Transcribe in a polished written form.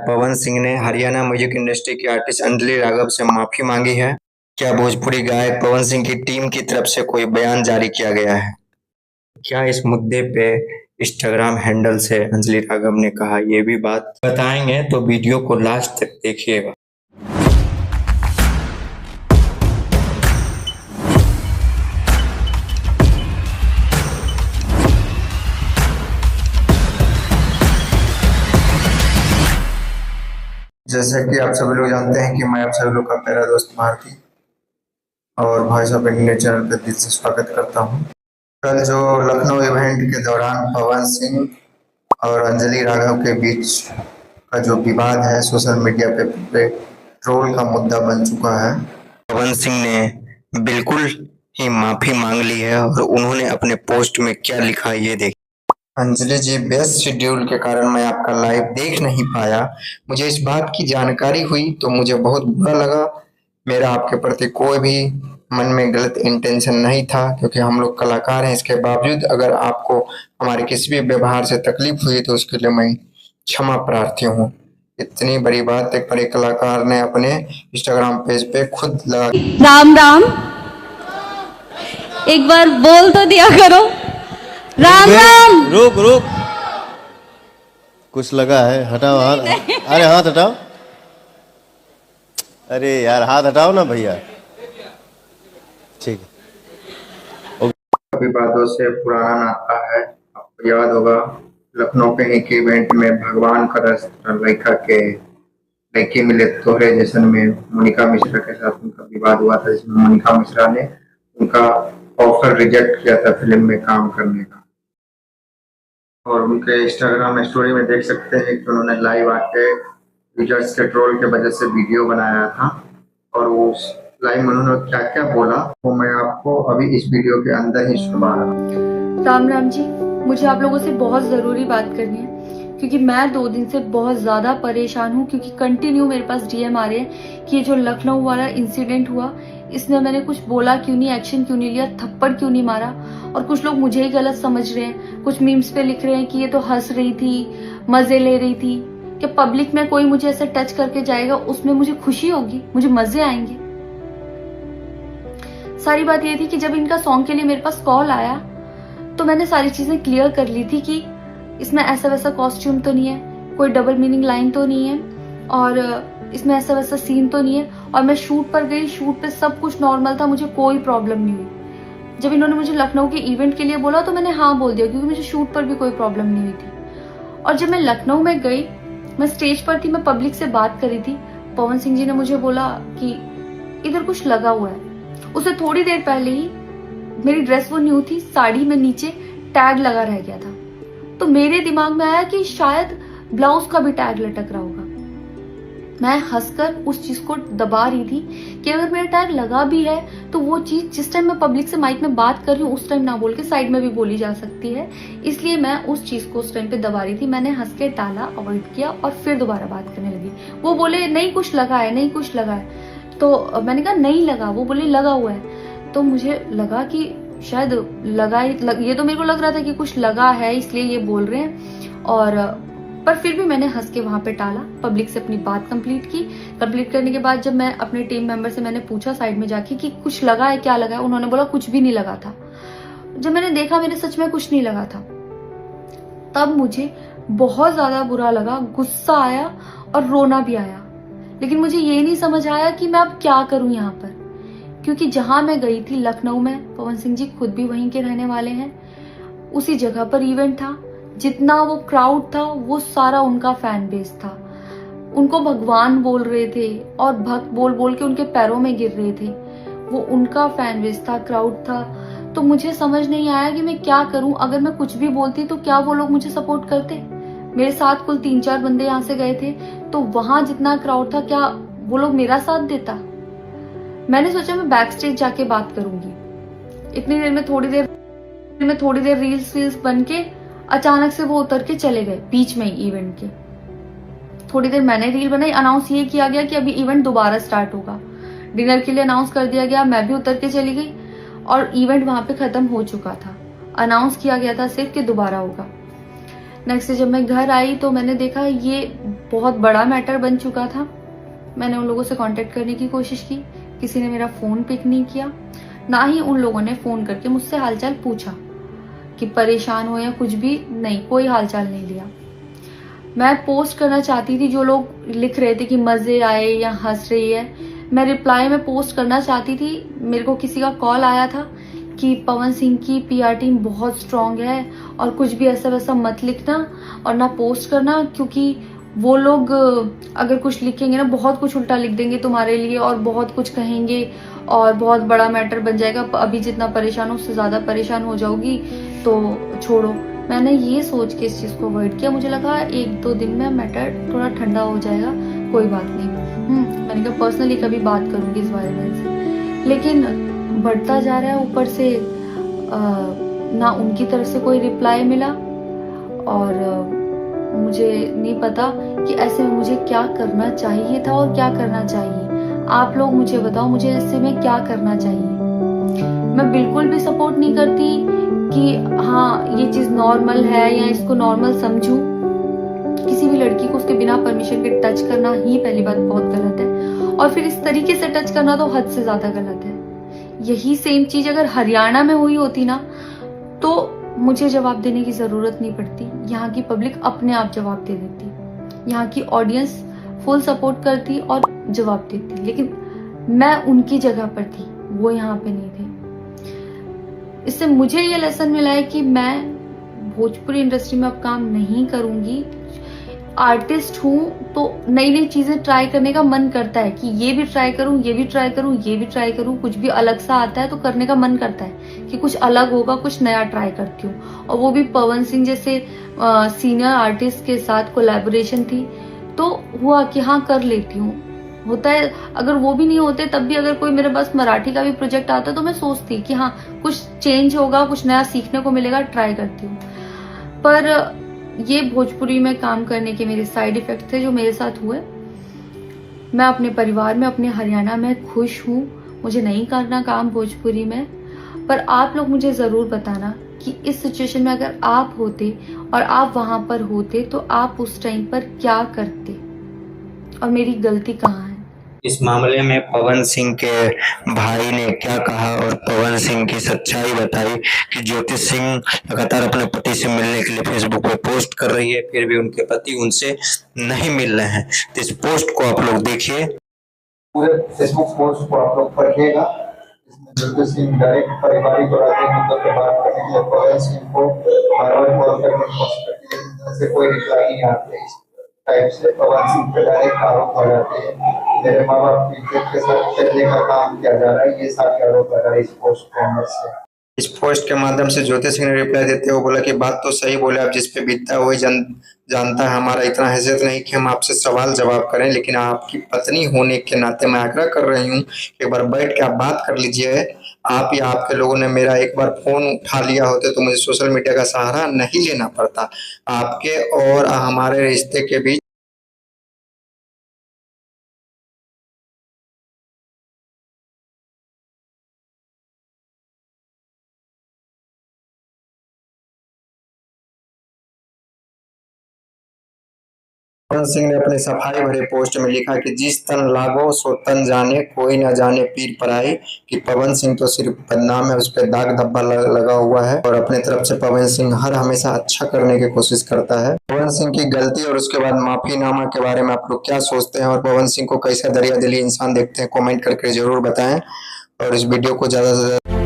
पवन सिंह ने Haryana music industry की artist Anjali Raghav से माफी मांगी है। क्या भोजपुरी गायक पवन सिंह की टीम की तरफ से कोई बयान जारी किया गया है? क्या इस मुद्दे पे इंस्टाग्राम हैंडल से अंजलि राघव ने कहा, ये भी बात बताएंगे, तो वीडियो को लास्ट तक देखिएगा। जैसे कि आप सभी लोग जानते हैं कि मैं आप सभी लोग का प्यारा दोस्त भारती और वॉइस ऑफ इंडिया चैनल पर दिल से स्वागत करता हूं। कल जो लखनऊ इवेंट के दौरान पवन सिंह और अंजलि राघव के बीच का जो विवाद है सोशल मीडिया पे ट्रोल का मुद्दा बन चुका है। पवन सिंह ने बिल्कुल ही माफी मांग ली है और उन्होंने अपने पोस्ट में क्या लिखा ये देखिए। अंजलि जी, व्यस्त शेड्यूल के कारण मैं आपका लाइव देख नहीं पाया। मुझे इस बात की जानकारी हुई तो मुझे बहुत बुरा लगा। मेरा आपके प्रति कोई भी मन में गलत इंटेंशन नहीं था, क्योंकि हम लोग कलाकार हैं। इसके बावजूद अगर आपको हमारे किसी भी व्यवहार से तकलीफ हुई तो उसके लिए मैं क्षमा प्रार्थी हूँ। इतनी बड़ी बात एक बड़े कलाकार ने अपने इंस्टाग्राम पेज पे खुद लगा। राम राम, एक बार बोल तो दिया करो। राम राम। रुक रुक, कुछ लगा है, हटाओ हाथ। अरे हाथ हटाओ। अरे यार हाथ हटाओ ना भैया। ठीक है। कभी बातों से पुराना नाता है। आपको याद होगा लखनऊ के एक इवेंट में भगवान का रास्ता लड़की मिले तोहरे जैसन में मोनिका मिश्रा के साथ उनका विवाद हुआ था, जिसमें मोनिका मिश्रा ने उनका ऑफर रिजेक्ट किया था फिल्म में काम करने का। और उनके इंस्टाग्राम स्टोरी में देख सकते हैं कि उन्होंने लाइव आके यूजर्स के ट्रोल के वजह से वीडियो बनाया था, और उस लाइव में उन्होंने क्या क्या बोला वो मैं आपको अभी इस वीडियो के अंदर ही सुना रहा हूँ। राम राम जी, मुझे आप लोगों से बहुत जरूरी बात करनी है, क्योंकि मैं 2 दिन से बहुत ज्यादा परेशान हूँ। क्योंकि कंटिन्यू मेरे पास डीएम आ रहे हैं कि ये जो लखनऊ वाला इंसिडेंट हुआ, इसमें मैंने कुछ बोला क्यों नहीं, एक्शन क्यों नहीं लिया, थप्पड़ क्यों नहीं मारा। और कुछ लोग मुझे ही गलत समझ रहे हैं। कुछ मीम्स पे लिख रहे हैं कि ये तो हंस रही थी, मजे ले रही थी। कि पब्लिक में कोई मुझे ऐसे टच करके जाएगा, उसमें मुझे खुशी होगी, मुझे मजे आएंगे। सारी बात ये थी कि जब इनका सॉन्ग के लिए मेरे पास कॉल आया तो मैंने सारी चीजें क्लियर कर ली थी कि इसमें ऐसा वैसा कॉस्ट्यूम तो नहीं है, कोई डबल मीनिंग लाइन तो नहीं है, और इसमें ऐसा वैसा सीन तो नहीं है। और मैं शूट पर गई, शूट पे सब कुछ नॉर्मल था, मुझे कोई प्रॉब्लम नहीं हुई। जब इन्होंने मुझे लखनऊ के इवेंट के लिए बोला तो मैंने हाँ बोल दिया, क्योंकि मुझे शूट पर भी कोई प्रॉब्लम नहीं हुई थी। और जब मैं लखनऊ में गई, मैं स्टेज पर थी, मैं पब्लिक से बात कर रही थी। पवन सिंह जी ने मुझे बोला कि इधर कुछ लगा हुआ है। उससे थोड़ी देर पहले ही मेरी ड्रेस वो न्यू थी, साड़ी में नीचे टैग लगा रह गया था। तो मेरे दिमाग में आया कि शायद ब्लाउज का भी टैग लटक रहा होगा। मैं हंसकर उस चीज को दबा रही थी कि अगर मेरा टैग लगा भी है तो वो चीज जिस टाइम मैं पब्लिक से माइक में बात कर रही हूँ उस टाइम ना बोल के साइड में भी बोली जा सकती है, इसलिए मैं उस चीज को उस टाइम पे दबा रही थी। मैंने हंस के टाला, अवॉइड किया और फिर दोबारा बात करने लगी। वो बोले नहीं कुछ लगा है, नहीं कुछ लगा है। तो मैंने कहा नहीं लगा। वो बोले लगा हुआ है। तो मुझे लगा कि शायद लगा ये तो मेरे को लग रहा था कि कुछ लगा है, इसलिए ये बोल रहे हैं। और पर फिर भी मैंने हंस के वहां पे टाला, पब्लिक से अपनी बात कंप्लीट की। कंप्लीट करने के बाद जब मैं अपने टीम मेंबर से मैंने पूछा साइड में जाके कि कुछ लगा है, क्या लगा है, उन्होंने बोला कुछ भी नहीं लगा था। जब मैंने देखा मेरे सच में कुछ नहीं लगा था, तब मुझे बहुत ज्यादा बुरा लगा, गुस्सा आया और रोना भी आया। लेकिन मुझे ये नहीं समझ आया कि मैं अब क्या करूं यहाँ पर, क्योंकि जहां मैं गई थी लखनऊ में, पवन सिंह जी खुद भी वहीं के रहने वाले हैं, उसी जगह पर इवेंट था। जितना वो क्राउड था वो सारा उनका फैन बेस था। उनको भगवान बोल रहे थे और भक्त बोल बोल के उनके पैरों में गिर रहे थे। वो उनका फैन बेस था, क्राउड था। तो मुझे समझ नहीं आया कि मैं क्या करूं। अगर मैं कुछ भी बोलती तो क्या वो लोग मुझे सपोर्ट करते। मेरे साथ कुल 3-4 बंदे यहाँ से गए थे, तो वहां जितना क्राउड था, क्या वो लोग मेरा साथ देता। मैंने सोचा मैं बैक स्टेज जाके बात करूंगी। इतनी देर में थोड़ी देर रील्स बन के अचानक से वो उतर के चले गए बीच में ही इवेंट के। थोड़ी देर मैंने रील बनाई, अनाउंस ये किया गया कि अभी इवेंट दोबारा स्टार्ट होगा। डिनर के लिए अनाउंस कर दिया गया, मैं भी उतर के चली गई और इवेंट वहां पे खत्म हो चुका था। अनाउंस किया गया था सिर्फ कि दोबारा होगा। नेक्स्ट डे जब मैं घर आई तो मैंने देखा ये बहुत बड़ा मैटर बन चुका था। मैंने उन लोगों से कांटेक्ट करने की कोशिश की, किसी ने मेरा फ़ोन पिक नहीं किया, ना ही उन लोगों ने फ़ोन करके मुझसे हालचाल पूछा कि परेशान हो या कुछ भी, नहीं, कोई हालचाल नहीं लिया। मैं पोस्ट करना चाहती थी, जो लोग लिख रहे थे कि मज़े आए या हंस रही है, मैं रिप्लाई में पोस्ट करना चाहती थी। मेरे को किसी का कॉल आया था कि पवन सिंह की पीआर टीम बहुत स्ट्रांग है और कुछ भी ऐसा वैसा मत लिखना और ना पोस्ट करना, क्योंकि वो लोग अगर कुछ लिखेंगे ना बहुत कुछ उल्टा लिख देंगे तुम्हारे लिए और बहुत कुछ कहेंगे और बहुत बड़ा मैटर बन जाएगा। अभी जितना परेशान हो उससे ज़्यादा परेशान हो जाओगी, तो छोड़ो। मैंने ये सोच के इस चीज़ को अवॉइड किया। मुझे लगा 1-2 दिन में मैटर थोड़ा ठंडा हो जाएगा, कोई बात नहीं। मैंने कहा पर्सनली कभी बात करूँगी इस बारे में, लेकिन बढ़ता जा रहा है। ऊपर से ना उनकी तरफ से कोई रिप्लाई मिला और मुझे नहीं पता कि ऐसे में मुझे क्या करना चाहिए था और क्या करना चाहिए। आप लोग मुझे बताओ, मुझे ऐसे में क्या करना चाहिए। मैं बिल्कुल भी सपोर्ट नहीं करती कि हाँ ये चीज़ नॉर्मल है या इसको नॉर्मल समझूं। किसी भी लड़की को उसके बिना परमिशन के टच करना ही पहली बात बहुत गलत है, और फिर इस तरीके से टच करना तो हद से ज़्यादा गलत है। यही सेम चीज़ अगर हरियाणा में हुई होती ना तो मुझे जवाब देने की ज़रूरत नहीं पड़ती। यहाँ की पब्लिक अपने आप जवाब दे देती, यहाँ की ऑडियंस फुल सपोर्ट करती और जवाब देती, लेकिन मैं उनकी जगह पर थी, वो यहाँ पे नहीं थे। इससे मुझे ये लेसन मिला है कि मैं भोजपुरी इंडस्ट्री में अब काम नहीं करूँगी। आर्टिस्ट हूँ तो नई नई चीज़ें ट्राई करने का मन करता है कि ये भी ट्राई करूँ, ये भी ट्राई करूँ, ये भी ट्राई करूँ। कुछ भी अलग सा आता है तो करने का मन करता है कि कुछ अलग होगा, कुछ नया ट्राई करती हूँ। और वो भी पवन सिंह जैसे सीनियर आर्टिस्ट के साथ कोलैबोरेशन थी तो हुआ कि हाँ कर लेती हूँ। होता है, अगर वो भी नहीं होते तब भी अगर कोई मेरे पास मराठी का भी प्रोजेक्ट आता तो मैं सोचती कि हाँ कुछ चेंज होगा, कुछ नया सीखने को मिलेगा, ट्राई करती हूँ। पर ये भोजपुरी में काम करने के मेरे साइड इफेक्ट थे जो मेरे साथ हुए। मैं अपने परिवार में, अपने हरियाणा में खुश हूँ। मुझे नहीं करना काम भोजपुरी में, पर आप लोग मुझे ज़रूर बताना कि इस सिचुएशन में अगर आप होते और आप वहाँ पर होते तो आप उस टाइम पर क्या करते और मेरी गलती कहाँ है। इस मामले में पवन सिंह के भाई ने क्या कहा और पवन सिंह की सच्चाई बताई कि ज्योति सिंह लगातार अपने पति से मिलने के लिए फेसबुक पे पोस्ट कर रही है, फिर भी उनके पति उनसे नहीं मिल रहे हैं। तो इस पोस्ट को आप लोग देखिए, पूरे फेसबुक पोस्ट को आप लोग पढ़िएगा। इसमें ज्योति सिंह डायरेक्ट पारिवारिक और आर्थिक मुद्दों पर बात करने के लिए पवन सिंह को बार-बार कॉल करने की कोशिश करती है, लेकिन से कोई रिप्लाई नहीं आती है। टाइप से पवन सिंह पे डायरेक्ट आरोप लगाते हैं, मेरे माँ बाप की इज्जत के साथ खेलने का काम किया जा रहा है। ये सारे आरोप लगा इस पोस्ट के अंदर से। इस पोस्ट के माध्यम से ज्योति सिंह ने रिप्लाई देते हुए बोला कि बात तो सही बोले, आप जिस पे बीतता है वही जानता है। हमारा इतना हैसियत नहीं कि हम आपसे सवाल जवाब करें, लेकिन आपकी पत्नी होने के नाते मैं आग्रह कर रही हूँ एक बार बैठ के आप बात कर लीजिए। आप या आपके लोगों ने मेरा एक बार फोन उठा लिया होते तो मुझे सोशल मीडिया का सहारा नहीं लेना पड़ता। आपके और हमारे रिश्ते के बीच पवन सिंह ने अपने सफाई भरे पोस्ट में लिखा कि जिस तन लागो सो तन जाने, कोई न जाने पीर पराई। कि पवन सिंह तो सिर्फ बदनाम है, उस पर दाग धब्बा लगा हुआ है और अपने तरफ से पवन सिंह हर हमेशा अच्छा करने की कोशिश करता है। पवन सिंह की गलती और उसके बाद माफीनामा के बारे में आप लोग क्या सोचते हैं और पवन सिंह को कैसे दरिया दिली इंसान देखते हैं, कमेंट करके जरूर बताएं और इस वीडियो को ज्यादा से ज्यादा